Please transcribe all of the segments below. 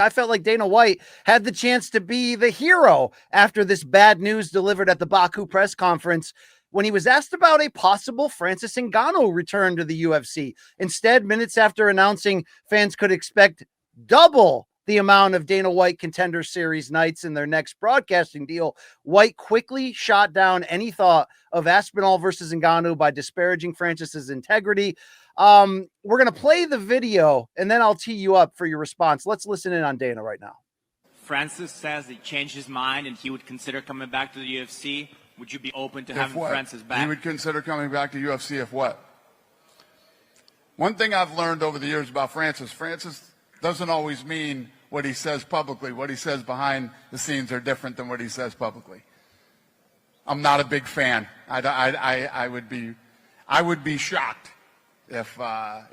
I felt like Dana White had the chance to be the hero after this bad news delivered at the Baku press conference when he was asked about a possible Francis Ngannou return to the UFC. Instead, minutes after announcing fans could expect double the amount of Dana White Contender Series nights in their next broadcasting deal, White quickly shot down any thought of Aspinall versus Ngannou by disparaging Francis's integrity. We're going to play the video, and then I'll tee you up for your response. Let's listen in on Dana right now. Francis says he changed his mind and he would consider coming back to the UFC. Would you be open to having Francis back? He would consider coming back to UFC if what? One thing I've learned over the years about Francis doesn't always mean what he says publicly. What he says behind the scenes are different than what he says publicly. I'm not a big fan. I would be shocked if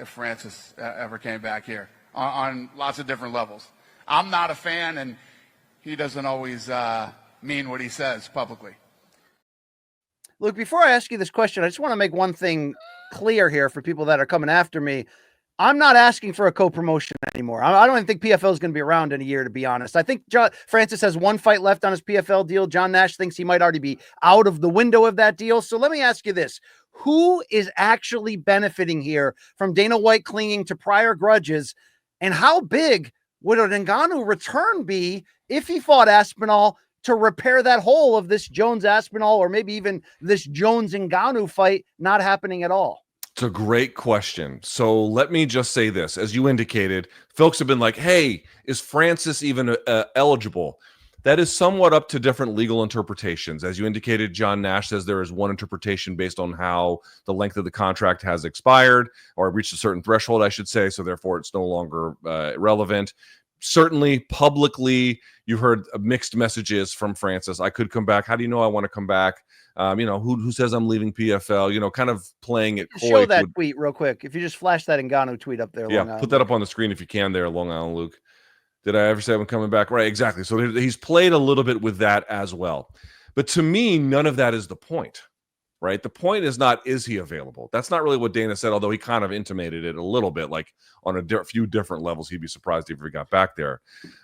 Francis ever came back here on lots of different levels. I'm not a fan, and he doesn't always mean what he says publicly. Luke, before I ask you this question, I just want to make one thing clear here for people that are coming after me. I'm not asking for a co-promotion anymore. I don't even think PFL is going to be around in a year, to be honest. I think Francis has one fight left on his PFL deal. John Nash thinks he might already be out of the window of that deal. So let me ask you this. Who is actually benefiting here from Dana White clinging to prior grudges? And how big would an Ngannou return be if he fought Aspinall to repair that hole of this Jones-Aspinall or maybe even this Jones-Ngannou fight not happening at all? It's a great question. So let me just say this. As you indicated, folks have been like, hey, is Francis even eligible? That is somewhat up to different legal interpretations. As you indicated, John Nash says there is one interpretation based on how the length of the contract has expired or reached a certain threshold, I should say, so therefore it's no longer relevant. Certainly, publicly, you heard mixed messages from Francis. I could come back. How do you know I want to come back? Who says I'm leaving PFL? Kind of playing it coy. Show that tweet real quick. If you just flash that Ngannou tweet up there. Yeah, put that up on the screen if you can there, Long Island Luke. Did I ever say I'm coming back? Right, exactly. So he's played a little bit with that as well. But to me, none of that is the point, right? The point is not, is he available? That's not really what Dana said, although he kind of intimated it a little bit, like on a few different levels. He'd be surprised if he got back there.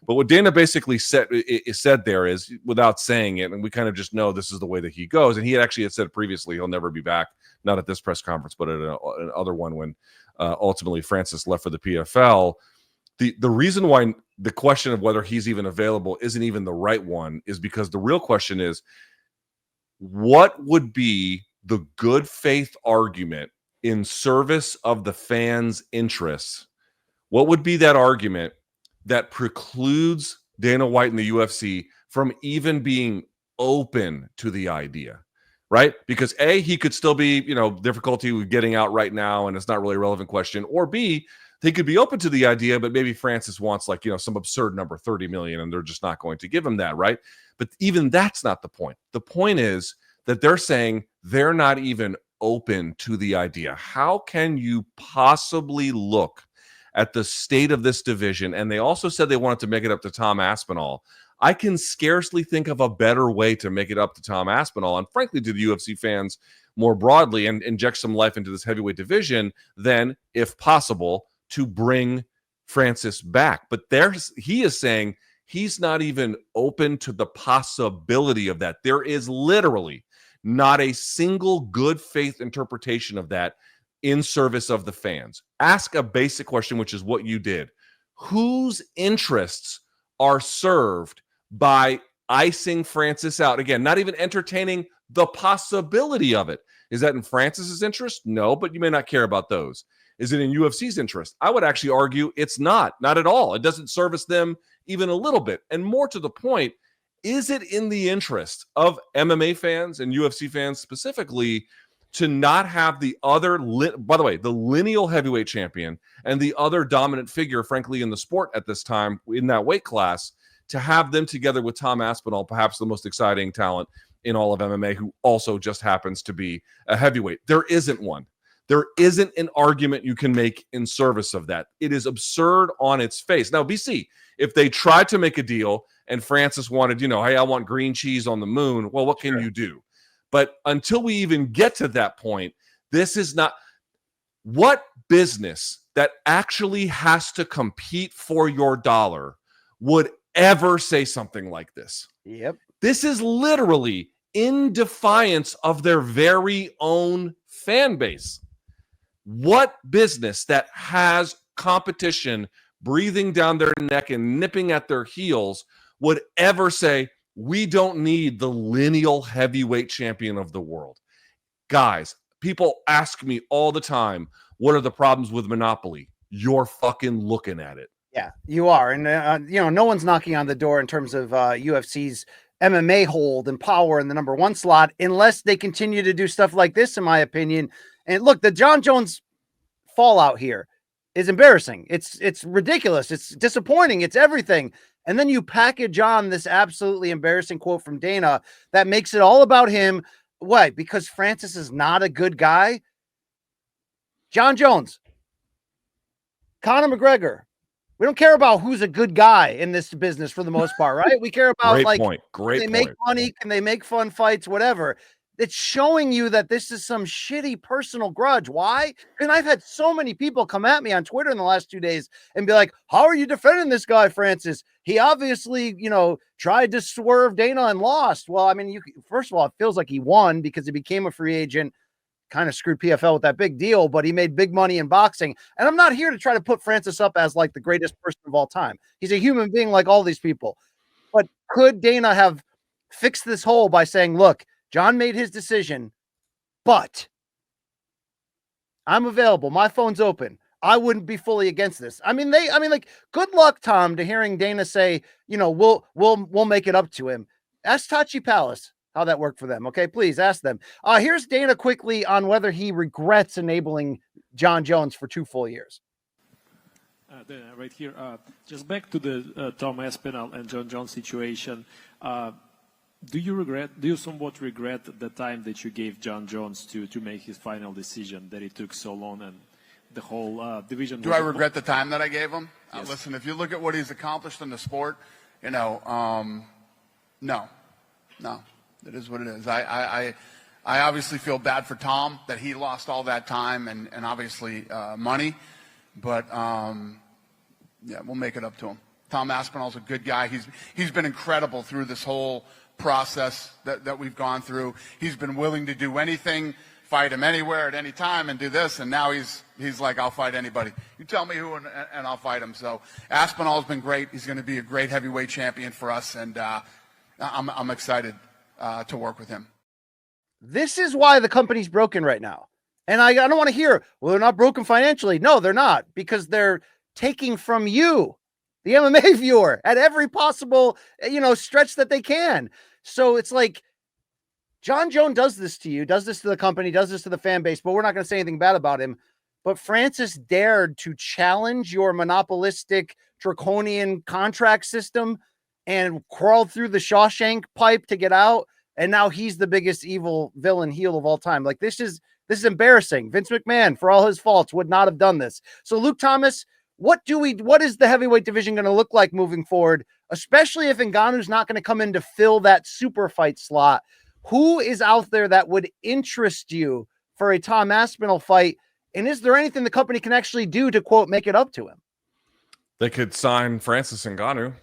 But what Dana basically said there is, without saying it, and we kind of just know this is the way that he goes, and he actually had said previously he'll never be back, not at this press conference, but at another one when ultimately Francis left for the PFL. The reason why the question of whether he's even available isn't even the right one is because the real question is, what would be the good faith argument in service of the fans' interests? What would be that argument that precludes Dana White and the UFC from even being open to the idea, right? Because A, he could still be, difficulty with getting out right now, and it's not really a relevant question, or B, they could be open to the idea, but maybe Francis wants some absurd number, 30 million, and they're just not going to give him that, right? But even that's not the point. The point is that they're saying they're not even open to the idea. How can you possibly look at the state of this division? And they also said they wanted to make it up to Tom Aspinall. I can scarcely think of a better way to make it up to Tom Aspinall, and frankly to the UFC fans more broadly, and inject some life into this heavyweight division than, if possible, to bring Francis back. But he is saying he's not even open to the possibility of that. There is literally not a single good faith interpretation of that in service of the fans. Ask a basic question, which is what you did. Whose interests are served by icing Francis out? Again, not even entertaining the possibility of it. Is that in Francis's interest? No, but you may not care about those. Is it in UFC's interest? I would actually argue it's not at all. It doesn't service them even a little bit. And more to the point, is it in the interest of MMA fans and UFC fans specifically to not have the other, by the way, the lineal heavyweight champion and the other dominant figure, frankly, in the sport at this time in that weight class, to have them together with Tom Aspinall, perhaps the most exciting talent in all of MMA, who also just happens to be a heavyweight? There isn't one. There isn't an argument you can make in service of that. It is absurd on its face. Now, BC, if they tried to make a deal and Francis wanted, hey, I want green cheese on the moon, well, what can you do? But until we even get to that point, this is not what business that actually has to compete for your dollar would ever say something like this. Yep. This is literally in defiance of their very own fan base. What business that has competition breathing down their neck and nipping at their heels would ever say, we don't need the lineal heavyweight champion of the world? Guys, people ask me all the time, what are the problems with monopoly? You're fucking looking at it. Yeah, you are. And, no one's knocking on the door in terms of UFC's MMA hold and power in the number one slot, unless they continue to do stuff like this, in my opinion. And look, the Jon Jones fallout here is embarrassing. It's ridiculous. It's disappointing. It's everything. And then you package on this absolutely embarrassing quote from Dana that makes it all about him. Why? Because Francis is not a good guy. Jon Jones, Conor McGregor. We don't care about who's a good guy in this business for the most part, right? We care about Great they point. make money, can they make fun fights, whatever. It's showing you that this is some shitty personal grudge. Why? Because I've had so many people come at me on Twitter in the last 2 days and be like, how are you defending this guy, Francis? He obviously, tried to swerve Dana and lost. Well, I mean, first of all, it feels like he won because he became a free agent, kind of screwed PFL with that big deal, but he made big money in boxing. And I'm not here to try to put Francis up as like the greatest person of all time. He's a human being like all these people. But could Dana have fixed this hole by saying, look, John made his decision, but I'm available. My phone's open. I wouldn't be fully against this. Good luck, Tom, to hearing Dana say, we'll make it up to him. Ask Tachi Palace how that worked for them. Okay, please ask them. Here's Dana quickly on whether he regrets enabling Jon Jones for 2 full years. Right here, just back to the Tom Aspinall and Jon Jones situation. Do you somewhat regret the time that you gave Jon Jones to make his final decision, that it took so long and the whole division? Do I regret the time that I gave him? Yes. Listen, if you look at what he's accomplished in the sport, no. It is what it is. I obviously feel bad for Tom that he lost all that time and obviously money, but we'll make it up to him. Tom Aspinall's a good guy. He's been incredible through this whole process that we've gone through. He's been willing to do anything, fight him anywhere at any time and do this, and now he's like, I'll fight anybody. You tell me who and I'll fight him. So Aspinall's been great. He's going to be a great heavyweight champion for us, and I'm excited to work with him. This is why the company's broken right now. And I don't want to hear, well, they're not broken financially. No, they're not, because they're taking from you, the MMA viewer, at every possible, stretch that they can. So it's like Jon Jones does this to you, does this to the company, does this to the fan base, but we're not going to say anything bad about him. But Francis dared to challenge your monopolistic draconian contract system and crawled through the Shawshank pipe to get out. And now he's the biggest evil villain heel of all time. Like, this is embarrassing. Vince McMahon, for all his faults, would not have done this. So Luke Thomas, what is the heavyweight division going to look like moving forward? Especially if Ngannou's not going to come in to fill that super fight slot. Who is out there that would interest you for a Tom Aspinall fight? And is there anything the company can actually do to, quote, make it up to him? They could sign Francis Ngannou.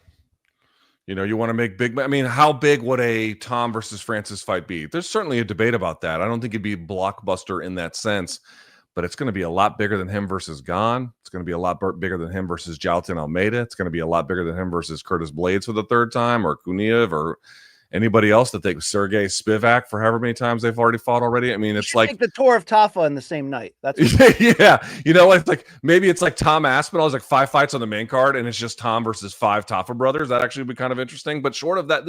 You want to make big. I mean, how big would a Tom versus Francis fight be? There's certainly a debate about that. I don't think it'd be a blockbuster in that sense, but it's going to be a lot bigger than him versus Gane. It's going to be a lot bigger than him versus Jailton Almeida. It's going to be a lot bigger than him versus Curtis Blades for the third time, or Kuniev, or anybody else that they Sergey Spivak for however many times they've already fought already. I mean, it's like take the tour of Tafa in the same night. That's yeah. You know what? Maybe it's like Tom Aspinall has like 5 fights on the main card, and it's just Tom versus 5 Tafa brothers. That actually would be kind of interesting. But short of that,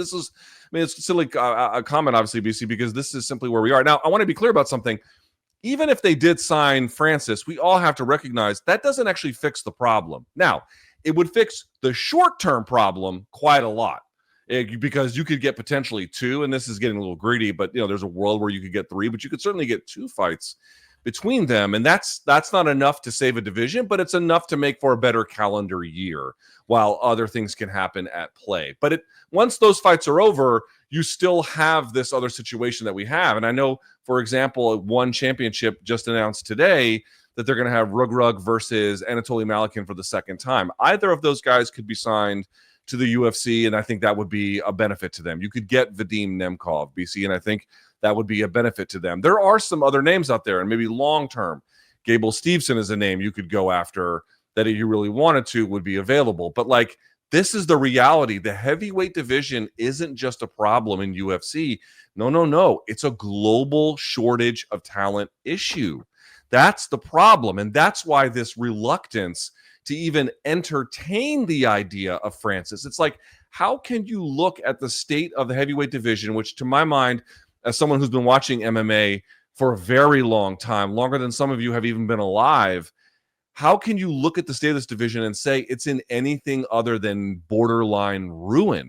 it's silly a comment, obviously, BC, because this is simply where we are now. I want to be clear about something. Even if they did sign Francis, we all have to recognize that doesn't actually fix the problem. Now, it would fix the short-term problem quite a lot. Because you could get potentially 2, and this is getting a little greedy, but there's a world where you could get 3, but you could certainly get 2 fights between them, and that's not enough to save a division, but it's enough to make for a better calendar year while other things can happen at play. But once those fights are over, you still have this other situation that we have, and I know, for example, one championship just announced today that they're going to have Rug versus Anatoly Malikin for the second time. Either of those guys could be signed to the UFC, and I think that would be a benefit to them. You could get Vadim Nemkov, BC, and I think that would be a benefit to them. There are some other names out there, and maybe long-term, Gable Steveson is a name you could go after that if you really wanted to would be available. But like, this is the reality. The heavyweight division isn't just a problem in UFC. No. It's a global shortage of talent issue. That's the problem. And that's why this reluctance to even entertain the idea of Francis. It's like, how can you look at the state of the heavyweight division, which to my mind, as someone who's been watching MMA for a very long time, longer than some of you have even been alive, how can you look at the state of this division and say it's in anything other than borderline ruin?